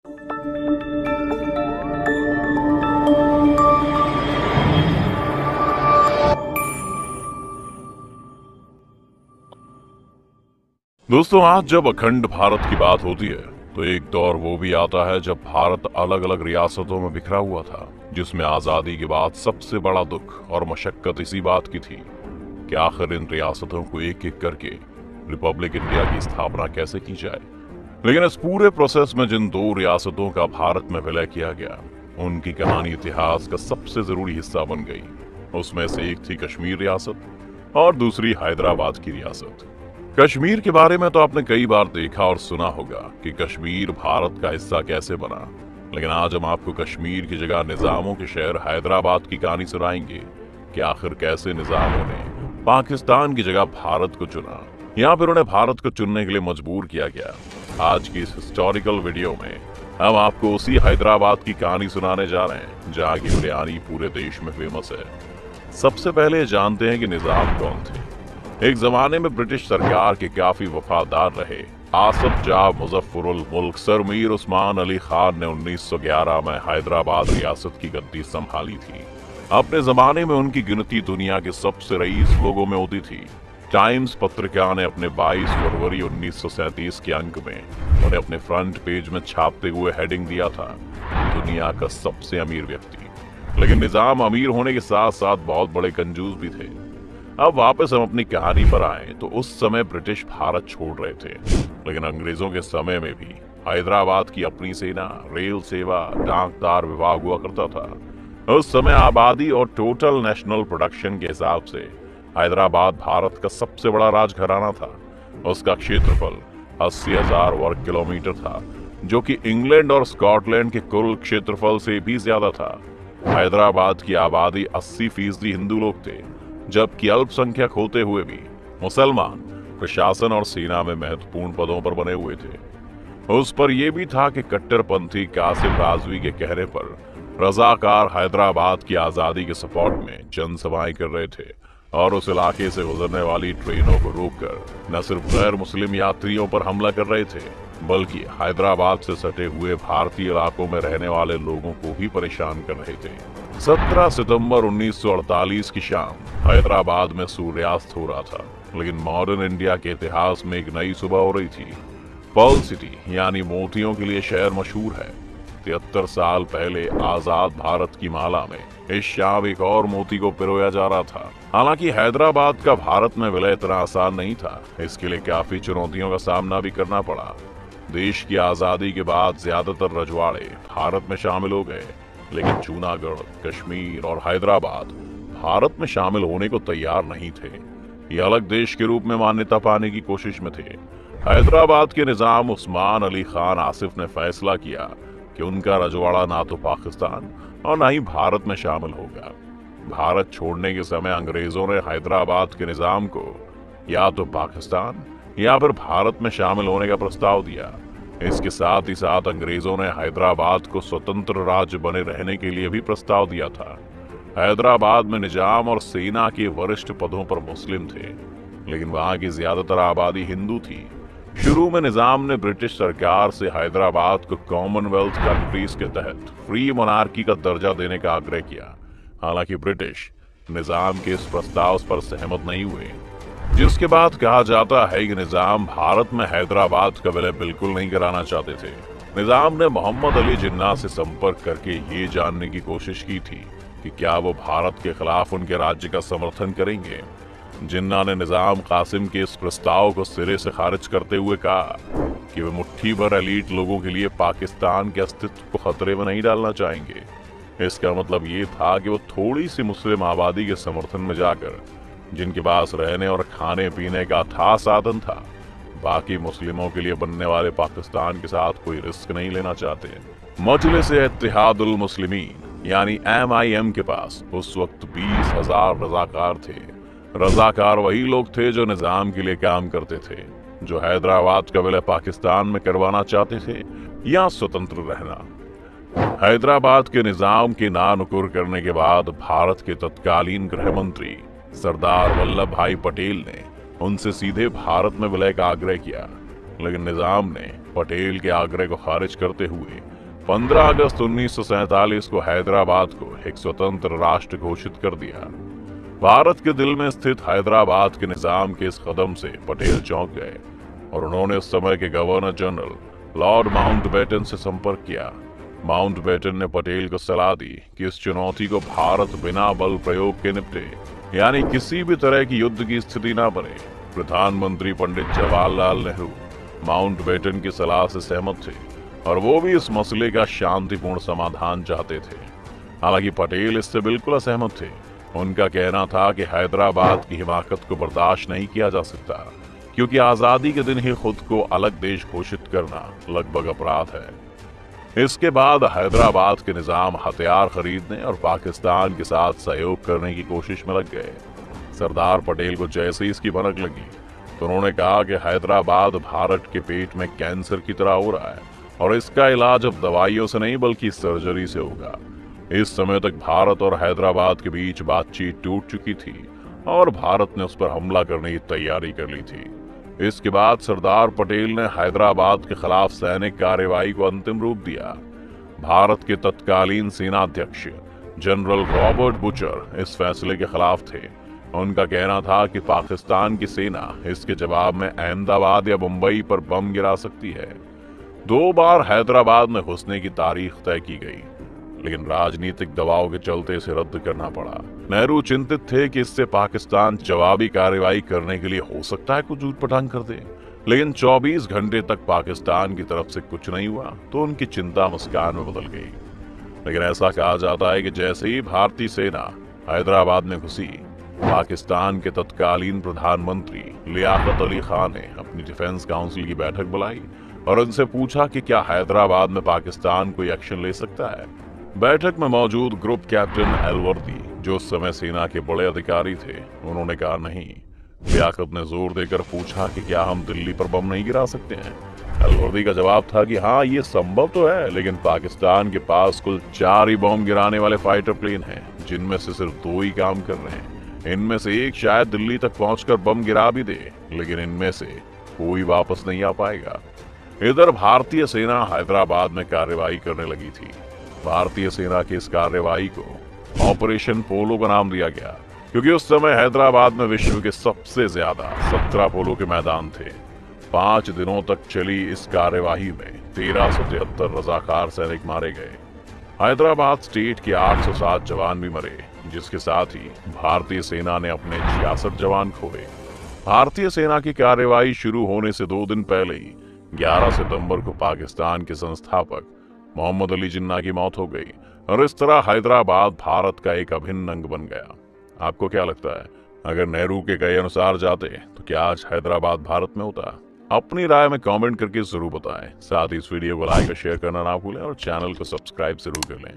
दोस्तों, आज जब अखंड भारत की बात होती है तो एक दौर वो भी आता है जब भारत अलग अलग रियासतों में बिखरा हुआ था, जिसमें आजादी के बाद सबसे बड़ा दुख और मशक्कत इसी बात की थी कि आखिर इन रियासतों को एक एक करके रिपब्लिक इंडिया की स्थापना कैसे की जाए। लेकिन इस पूरे प्रोसेस में जिन दो रियासतों का भारत में विलय किया गया, उनकी कहानी इतिहास का सबसे जरूरी हिस्सा बन गई। उसमें से एक थी कश्मीर रियासत और दूसरी हैदराबाद की रियासत। कश्मीर के बारे में तो आपने कई बार देखा और सुना होगा कि कश्मीर भारत का हिस्सा कैसे बना, लेकिन आज हम आपको कश्मीर की जगह निजामों के शहर हैदराबाद की कहानी सुनाएंगे कि आखिर कैसे निजामों ने पाकिस्तान की जगह भारत को चुना या फिर उन्हें भारत को चुनने के लिए मजबूर किया गया। आज की इस हिस्टोरिकल वीडियो में हम आपको उसी हैदराबाद की कहानी सुनाने जा रहे हैं जहाँ की बिरयानी पूरे देश में फेमस है। सबसे पहले जानते हैं कि निजाम कौन थे। एक जमाने में ब्रिटिश सरकार के काफी वफादार रहे आसफ जाह मुजफ्फरुल मुल्क सर मीर उस्मान अली खान ने 1911 में हैदराबाद रियासत की गद्दी संभाली थी। अपने जमाने में उनकी गिनती दुनिया के सबसे रईस लोगों में होती थी। टाइम्स पत्रिका ने अपने 22 फरवरी 1937 के अंक में उन्हें अपने फ्रंट पेज में छापते हुए हेडिंग दिया था, दुनिया का सबसे अमीर व्यक्ति। लेकिन निजाम अमीर होने के साथ साथ बहुत बड़े कंजूस भी थे। अब वापस हम अपनी कहानी पर आए तो उस समय ब्रिटिश भारत छोड़ रहे थे, लेकिन अंग्रेजों के समय में भी हैदराबाद की अपनी सेना, रेल सेवा, डाकदार विभाग हुआ करता था। उस समय आबादी और टोटल नेशनल प्रोडक्शन के हिसाब से हैदराबाद भारत का सबसे बड़ा राजघराना था। उसका क्षेत्रफल 80,000 वर्ग किलोमीटर था, जो कि इंग्लैंड और स्कॉटलैंड के कुल क्षेत्रफल से भी ज्यादा था। हैदराबाद की आबादी 80% हिंदू लोग थे, जबकि अल्पसंख्यक होते हुए भी मुसलमान प्रशासन और सेना में महत्वपूर्ण पदों पर बने हुए थे। उस पर यह भी था कि कट्टरपंथी कासिम राजवी के कहने पर रजाकार हैदराबाद की आजादी के सपोर्ट में जनसभाएं कर रहे थे और उस इलाके से गुजरने वाली ट्रेनों को रोककर न सिर्फ गैर मुस्लिम यात्रियों पर हमला कर रहे थे, बल्कि हैदराबाद से सटे हुए भारतीय इलाकों में रहने वाले लोगों को भी परेशान कर रहे थे। 17 सितंबर 1948 की शाम हैदराबाद में सूर्यास्त हो रहा था, लेकिन मॉडर्न इंडिया के इतिहास में एक नई सुबह हो रही थी। पर्ल सिटी यानी मोतियों के लिए शहर मशहूर है। 73 साल पहले आजाद भारत की माला में इस शाम एक और मोती को पिरोया जा रहा था। हालांकि हैदराबाद का भारत में विलय इतना आसान नहीं था। इसके लिए काफी चुनौतियों का सामना भी करना पड़ा। देश की आजादी के बाद ज्यादातर रजवाड़े भारत में शामिल हो गए, लेकिन जूनागढ़, कश्मीर और हैदराबाद भारत में शामिल होने को तैयार नहीं थे। ये अलग देश के रूप में मान्यता पाने की कोशिश में थे। हैदराबाद के निजाम उस्मान अली खान आसिफ ने फैसला किया कि उनका रजवाड़ा ना तो पाकिस्तान और ना ही भारत में शामिल होगा। भारत छोड़ने के समय अंग्रेजों ने हैदराबाद के निजाम को या तो पाकिस्तान या फिर भारत में शामिल होने का प्रस्ताव दिया। इसके साथ ही साथ अंग्रेजों ने हैदराबाद को स्वतंत्र राज्य बने रहने के लिए भी प्रस्ताव दिया था। हैदराबाद में निजाम और सेना के वरिष्ठ पदों पर मुस्लिम थे, लेकिन वहां की ज्यादातर आबादी हिंदू थी। शुरू में निजाम ने ब्रिटिश सरकार से हैदराबाद को कॉमनवेल्थ कंट्रीज के तहत फ्री मोनार्की का दर्जा देने का आग्रह किया। हालांकि ब्रिटिश निजाम के इस प्रस्ताव पर सहमत नहीं हुए, जिसके बाद कहा जाता है कि निजाम भारत में हैदराबाद का विलय बिल्कुल नहीं कराना चाहते थे। निजाम ने मोहम्मद अली जिन्ना से संपर्क करके ये जानने की कोशिश की थी कि क्या वो भारत के खिलाफ उनके राज्य का समर्थन करेंगे। जिन्ना ने निजाम कासिम के इस प्रस्ताव को सिरे से खारिज करते हुए कहा कि वे मुट्ठी भर एलीट लोगों के लिए पाकिस्तान के अस्तित्व को खतरे में नहीं डालना चाहेंगे। इसका मतलब ये था कि वो थोड़ी सी मुस्लिम आबादी के समर्थन में जाकर, जिनके पास रहने और खाने पीने का अथाह साधन था, बाकी मुस्लिमों के लिए बनने वाले पाकिस्तान के साथ कोई रिस्क नहीं लेना चाहते। मजलिस इत्तेहादुल मुस्लिमीन यानी MIM के पास उस वक्त 20,000 रजाकार थे। रजाकार वही लोग थे जो निजाम के लिए काम करते थे, जो हैदराबाद का विलय पाकिस्तान में करवाना चाहते थे या स्वतंत्र रहना। हैदराबाद के निजाम के नानुकुर करने के बाद भारत के तत्कालीन गृह मंत्री सरदार वल्लभ भाई पटेल ने उनसे सीधे भारत में विलय का आग्रह किया, लेकिन निजाम ने पटेल के आग्रह को खारिज करते हुए 15 अगस्त 1947 को हैदराबाद को एक स्वतंत्र राष्ट्र घोषित कर दिया। भारत के दिल में स्थित हैदराबाद के निजाम के इस कदम से पटेल चौंक गए और उन्होंने उस समय के गवर्नर जनरल लॉर्ड माउंटबेटन से संपर्क किया। माउंटबेटन ने पटेल को सलाह दी कि इस चुनौती को भारत बिना बल प्रयोग के निपटे, यानी किसी भी तरह की युद्ध की स्थिति ना बने। प्रधानमंत्री पंडित जवाहरलाल नेहरू माउंटबेटन की सलाह से सहमत थे और वो भी इस मसले का शांतिपूर्ण समाधान चाहते थे। हालांकि पटेल इससे बिल्कुल असहमत थे। उनका कहना था कि हैदराबाद की हिमाकत को बर्दाश्त नहीं किया जा सकता, क्योंकि आजादी के दिन ही खुद को अलग देश घोषित करना लगभग अपराध है। इसके बाद हैदराबाद के निजाम हथियार खरीदने और पाकिस्तान के साथ सहयोग करने की कोशिश में लग गए। सरदार पटेल को जैसे ही इसकी भनक लगी तो उन्होंने कहा कि हैदराबाद भारत के पेट में कैंसर की तरह हो रहा है और इसका इलाज अब दवाइयों से नहीं बल्कि सर्जरी से होगा। इस समय तक भारत और हैदराबाद के बीच बातचीत टूट चुकी थी और भारत ने उस पर हमला करने की तैयारी कर ली थी। इसके बाद सरदार पटेल ने हैदराबाद के खिलाफ सैनिक कार्रवाई को अंतिम रूप दिया। भारत के तत्कालीन सेनाध्यक्ष जनरल रॉबर्ट बुचर इस फैसले के खिलाफ थे। उनका कहना था कि पाकिस्तान की सेना इसके जवाब में अहमदाबाद या मुंबई पर बम गिरा सकती है। 2 बार हैदराबाद में घुसने की तारीख तय की गई, लेकिन राजनीतिक दबाव के चलते इसे रद्द करना पड़ा। नेहरू चिंतित थे कि इससे पाकिस्तान जवाबी कार्रवाई करने के लिए हो सकता है कुछ ऊटपटांग कर दे, लेकिन 24 घंटे तक पाकिस्तान की तरफ से कुछ नहीं हुआ तो उनकी चिंता मुस्कान में बदल गई। लेकिन ऐसा कहा जाता है कि जैसे ही भारतीय सेना हैदराबाद में घुसी, पाकिस्तान के तत्कालीन प्रधानमंत्री लियाकत अली खान ने अपनी डिफेंस काउंसिल की बैठक बुलाई और उनसे पूछा कि क्या हैदराबाद में पाकिस्तान कोई एक्शन ले सकता है। बैठक में मौजूद ग्रुप कैप्टन अलवर्दी, जो उस समय सेना के बड़े अधिकारी थे, उन्होंने कहा नहीं। लियाकत ने जोर देकर पूछा कि क्या हम दिल्ली पर बम नहीं गिरा सकते हैं। अलवर्दी का जवाब था कि हाँ, ये संभव तो है, लेकिन पाकिस्तान के पास कुल 4 ही बम गिराने वाले फाइटर प्लेन हैं, जिनमें से सिर्फ 2 ही काम कर रहे हैं। इनमें से एक शायद दिल्ली तक पहुंचकर बम गिरा भी दे, लेकिन इनमें से कोई वापस नहीं आ पाएगा। इधर भारतीय सेना हैदराबाद में कार्रवाई करने लगी थी। भारतीय सेना की इस कार्रवाई को ऑपरेशन पोलो का नाम दिया गया, क्योंकि उस समय हैदराबाद में विश्व के सबसे ज्यादा 17 पोलो के मैदान थे। 5 दिनों तक चली इस कार्यवाही में 1373 रजाकार सैनिक मारे गए। हैदराबाद स्टेट के 807 जवान भी मरे, जिसके साथ ही भारतीय सेना ने अपने 66 जवान खोए। भारतीय सेना की कार्यवाही शुरू होने से 2 दिन पहले ही 11 सितंबर को पाकिस्तान के संस्थापक मोहम्मद अली जिन्ना की मौत हो गई और इस तरह हैदराबाद भारत का एक अभिन्न अंग बन गया। आपको क्या लगता है, अगर नेहरू के कहे अनुसार जाते तो क्या आज हैदराबाद भारत में होता? अपनी राय में कमेंट करके जरूर बताएं। साथ ही इस वीडियो को लाइक और शेयर करना ना भूलें और चैनल को सब्सक्राइब जरूर कर लें।